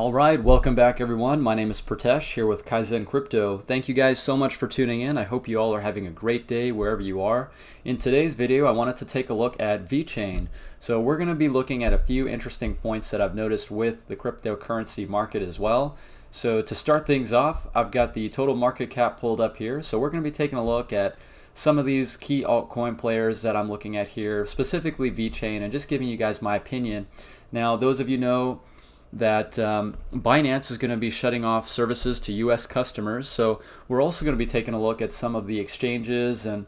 All right, welcome back everyone. My name is Pratesh here with Kaizen Crypto. Thank you guys so much for tuning in. I hope you all are having a great day wherever you are. In today's video, I wanted to take a look at Vechain. So we're going to be looking at a few interesting points that I've noticed with the cryptocurrency market as well. So to start things off, I've got the total market cap pulled up here. So we're going to be taking a look at some of these key altcoin players that I'm looking at here, specifically Vechain, and just giving you guys my opinion. Now, those of you know that Binance is going to be shutting off services to US customers. So we're also going to be taking a look at some of the exchanges and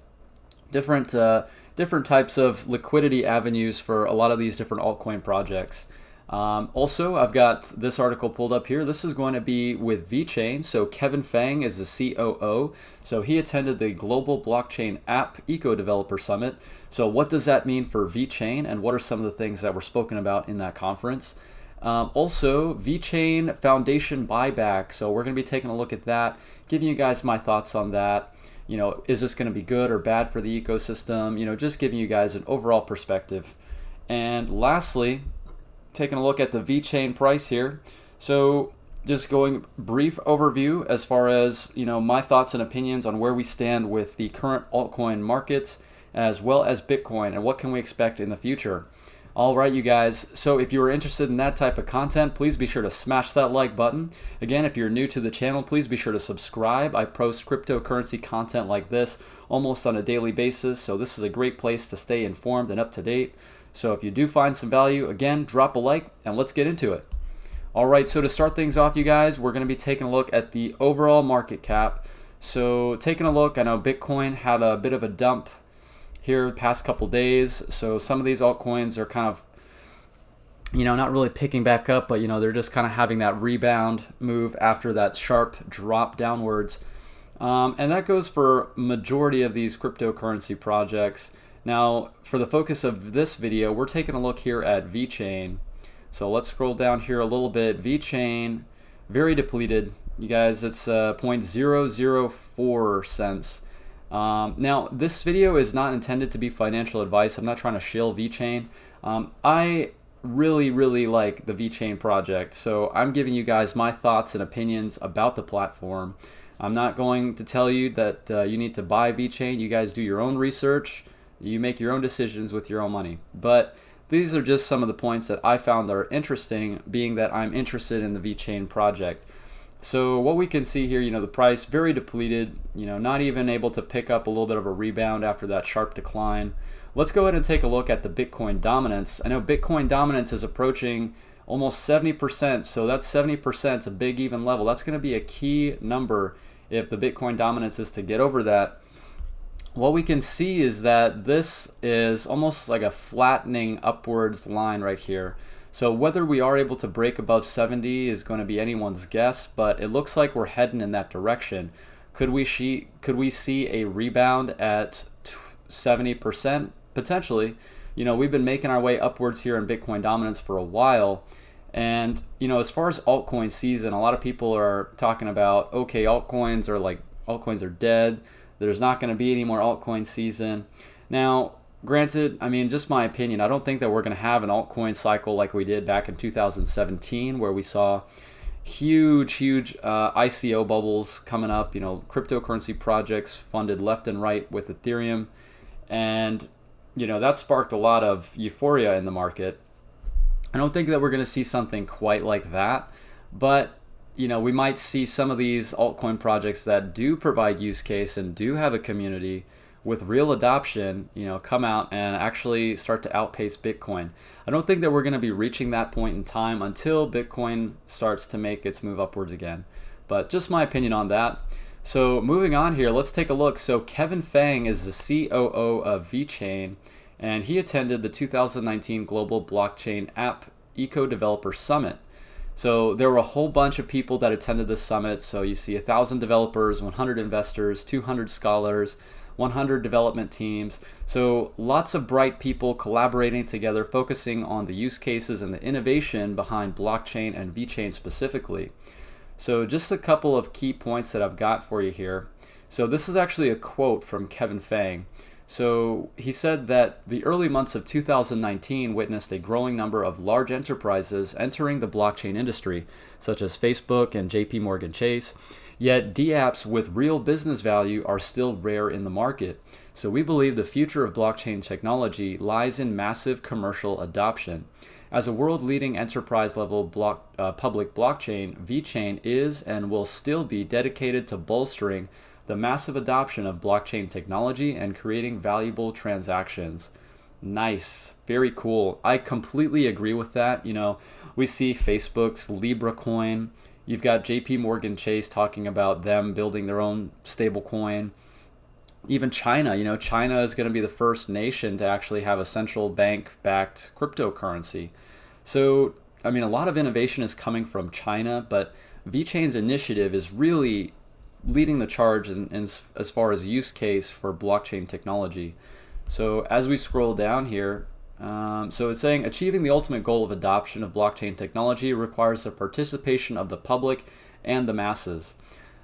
different types of liquidity avenues for a lot of these different altcoin projects. Also, I've got this article pulled up here. This is going to be with Vechain. So Kevin Fang is the COO. So he attended the Global Blockchain App Eco Developer Summit. So what does that mean for Vechain, and what are some of the things that were spoken about in that conference? Also, Vechain Foundation Buyback. So we're going to be taking a look at that, giving you guys my thoughts on that. You know, is this going to be good or bad for the ecosystem? You know, just giving you guys an overall perspective. And lastly, taking a look at the Vechain price here. So just going brief overview as far as, you know, my thoughts and opinions on where we stand with the current altcoin markets, as well as Bitcoin, and what can we expect in the future. All right, you guys, so if you are interested in that type of content, please be sure to smash that like button. Again, if you're new to the channel, please be sure to subscribe. I post cryptocurrency content like this almost on a daily basis, so this is a great place to stay informed and up to date. So if you do find some value, again, drop a like and let's get into it. All right, so to start things off, you guys, we're going to be taking a look at the overall market cap. So taking a look, I know Bitcoin had a bit of a dump here the past couple days. So some of these altcoins are kind of, you know, not really picking back up, but, you know, they're just kind of having that rebound move after that sharp drop downwards. And that goes for majority of these cryptocurrency projects. Now, for the focus of this video, we're taking a look here at Vechain. So let's scroll down here a little bit. Vechain, very depleted. You guys, it's 0.004 cents. Now, this video is not intended to be financial advice. I'm not trying to shill Vechain. I really like the Vechain project, so I'm giving you guys my thoughts and opinions about the platform. I'm not going to tell you that you need to buy Vechain. You guys do your own research. You make your own decisions with your own money. But these are just some of the points that I found are interesting, being that I'm interested in the Vechain project. So what we can see here, you know, the price very depleted, you know, not even able to pick up a little bit of a rebound after that sharp decline. Let's go ahead and take a look at the Bitcoin dominance. I know Bitcoin dominance is approaching almost 70%, so that's 70%, it's a big even level. That's going to be a key number if the Bitcoin dominance is to get over that. What we can see is that this is almost like a flattening upwards line right here. So whether we are able to break above 70 is going to be anyone's guess, but it looks like we're heading in that direction. Could we see a rebound at 70%? Potentially. You know, we've been making our way upwards here in Bitcoin dominance for a while. And, you know, as far as altcoin season, a lot of people are talking about, okay, altcoins are dead. There's not going to be any more altcoin season. Now, granted, I mean, just my opinion, I don't think that we're going to have an altcoin cycle like we did back in 2017, where we saw huge ICO bubbles coming up, you know, cryptocurrency projects funded left and right with Ethereum. And, you know, that sparked a lot of euphoria in the market. I don't think that we're going to see something quite like that, but, you know, we might see some of these altcoin projects that do provide use case and do have a community with real adoption, you know, come out and actually start to outpace Bitcoin. I don't think that we're going to be reaching that point in time until Bitcoin starts to make its move upwards again. But just my opinion on that. So moving on here, let's take a look. So Kevin Fang is the COO of Vechain, and he attended the 2019 Global Blockchain App Eco Developer Summit. So there were a whole bunch of people that attended this summit. So you see 1,000 developers, 100 investors, 200 scholars, 100 development teams. So lots of bright people collaborating together, focusing on the use cases and the innovation behind blockchain and Vechain specifically. So just a couple of key points that I've got for you here. So this is actually a quote from Kevin Fang. So he said that the early months of 2019 witnessed a growing number of large enterprises entering the blockchain industry, such as Facebook and JP Morgan Chase. Yet dApps with real business value are still rare in the market. So we believe the future of blockchain technology lies in massive commercial adoption. As a world-leading enterprise-level public blockchain, Vechain is and will still be dedicated to bolstering the massive adoption of blockchain technology and creating valuable transactions. Nice. Very cool. I completely agree with that. We see Facebook's Libra coin. You've got JP Morgan Chase talking about them building their own stable coin. Even China, China is going to be the first nation to actually have a central bank-backed cryptocurrency. So, a lot of innovation is coming from China, but Vechain's initiative is really leading the charge as far as use case for blockchain technology. So as we scroll down here, so it's saying achieving the ultimate goal of adoption of blockchain technology requires the participation of the public and the masses.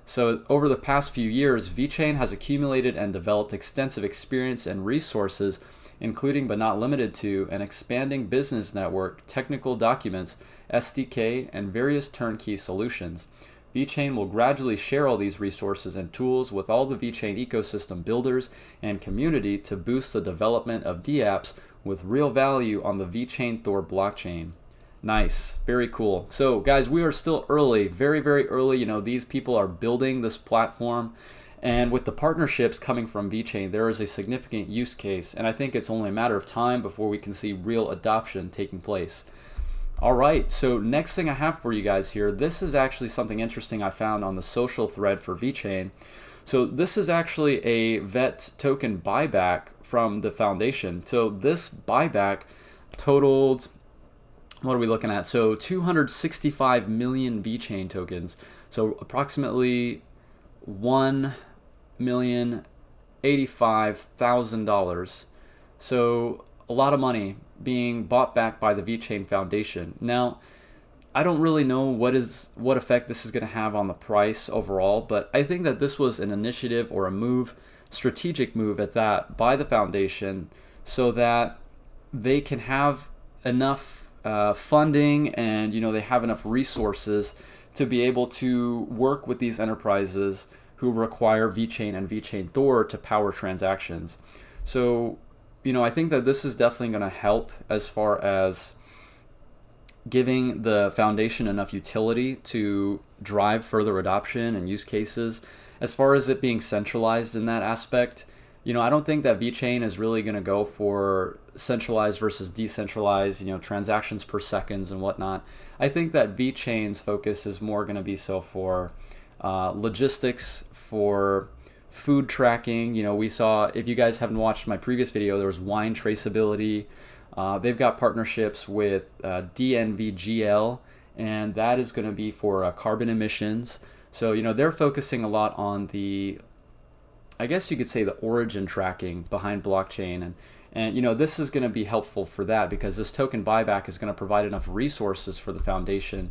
So over the past few years, Vechain has accumulated and developed extensive experience and resources, including but not limited to an expanding business network, technical documents, SDK, and various turnkey solutions. Vechain will gradually share all these resources and tools with all the Vechain ecosystem builders and community to boost the development of dApps with real value on the Vechain Thor blockchain. Nice. Very cool. So guys, we are still early, very, very early. These people are building this platform, and with the partnerships coming from Vechain, there is a significant use case, and I think it's only a matter of time before we can see real adoption taking place. All right, so next thing I have for you guys here, this is actually something interesting I found on the social thread for Vechain. So this is actually a VET token buyback from the foundation. So this buyback totaled, what are we looking at? So 265 million Vechain tokens. So approximately $1,085,000. So a lot of money being bought back by the Vechain Foundation. Now, I don't really know what effect this is going to have on the price overall, but I think that this was an initiative or a move, strategic move at that, by the foundation so that they can have enough funding and they have enough resources to be able to work with these enterprises who require Vechain and Vechain Thor to power transactions. So I think that this is definitely going to help as far as giving the foundation enough utility to drive further adoption and use cases. As far as it being centralized in that aspect, I don't think that Vechain is really going to go for centralized versus decentralized, transactions per seconds and whatnot. I think that Vechain's focus is more going to be for logistics, for food tracking. We saw, if you guys haven't watched my previous video, there was wine traceability. They've got partnerships with DNVGL, and that is going to be for carbon emissions. So, they're focusing a lot on the, I guess you could say, the origin tracking behind blockchain. And this is going to be helpful for that because this token buyback is going to provide enough resources for the foundation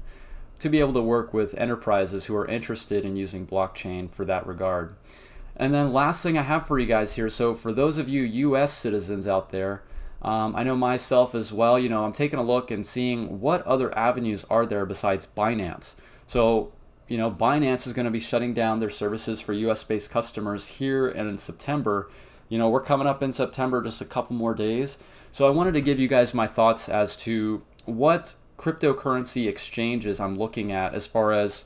to be able to work with enterprises who are interested in using blockchain for that regard. And then last thing I have for you guys here, so for those of you US citizens out there, I know myself as well, I'm taking a look and seeing what other avenues are there besides Binance. So, Binance is going to be shutting down their services for US-based customers here and in September. We're coming up in September, just a couple more days. So I wanted to give you guys my thoughts as to what cryptocurrency exchanges I'm looking at as far as,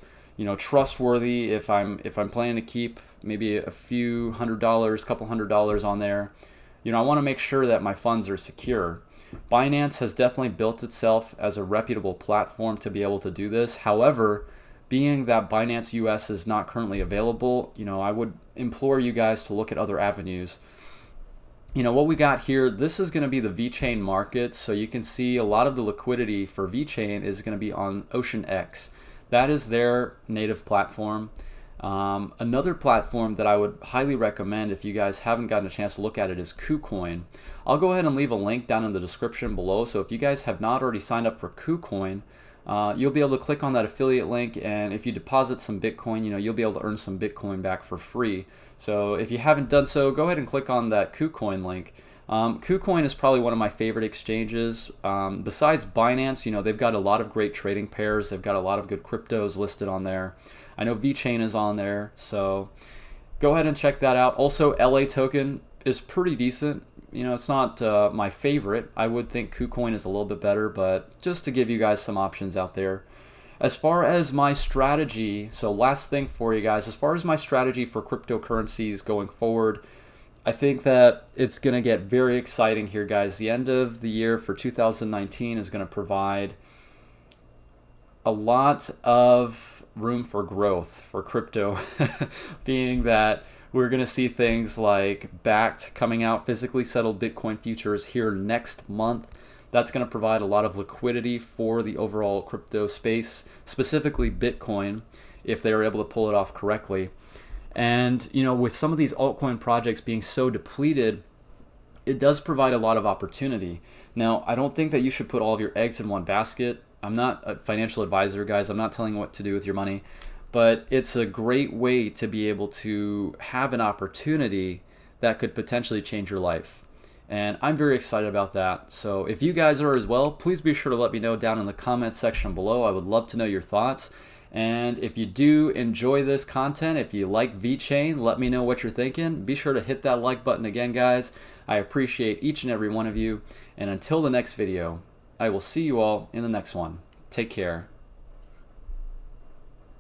trustworthy, if I'm planning to keep maybe a few $100s, couple $100 on there. I want to make sure that my funds are secure. Binance has definitely built itself as a reputable platform to be able to do this. However, being that Binance US is not currently available, I would implore you guys to look at other avenues. What we got here, this is going to be the Vechain market. So you can see a lot of the liquidity for Vechain is going to be on OceanX. That is their native platform. Another platform that I would highly recommend if you guys haven't gotten a chance to look at it is Kucoin. I'll go ahead and leave a link down in the description below. So if you guys have not already signed up for Kucoin, you'll be able to click on that affiliate link, and if you deposit some Bitcoin, you'll be able to earn some Bitcoin back for free. So if you haven't done so, go ahead and click on that Kucoin link. Kucoin is probably one of my favorite exchanges. Besides Binance, they've got a lot of great trading pairs. They've got a lot of good cryptos listed on there. I know Vechain is on there, so go ahead and check that out. Also, LA token is pretty decent. It's not my favorite. I would think Kucoin is a little bit better, but just to give you guys some options out there. As far as my strategy, so last thing for you guys, as far as my strategy for cryptocurrencies going forward, I think that it's going to get very exciting here, guys. The end of the year for 2019 is going to provide a lot of room for growth for crypto, being that we're going to see things like backed coming out, physically settled Bitcoin futures here next month. That's going to provide a lot of liquidity for the overall crypto space, specifically Bitcoin, if they are able to pull it off correctly. And, with some of these altcoin projects being so depleted, it does provide a lot of opportunity. Now, I don't think that you should put all of your eggs in one basket. I'm not a financial advisor, guys. I'm not telling you what to do with your money. But it's a great way to be able to have an opportunity that could potentially change your life. And I'm very excited about that. So if you guys are as well, please be sure to let me know down in the comments section below. I would love to know your thoughts. And if you do enjoy this content, if you like Vechain, let me know what you're thinking. Be sure to hit that like button again, guys. I appreciate each and every one of you. And until the next video, I will see you all in the next one. Take care.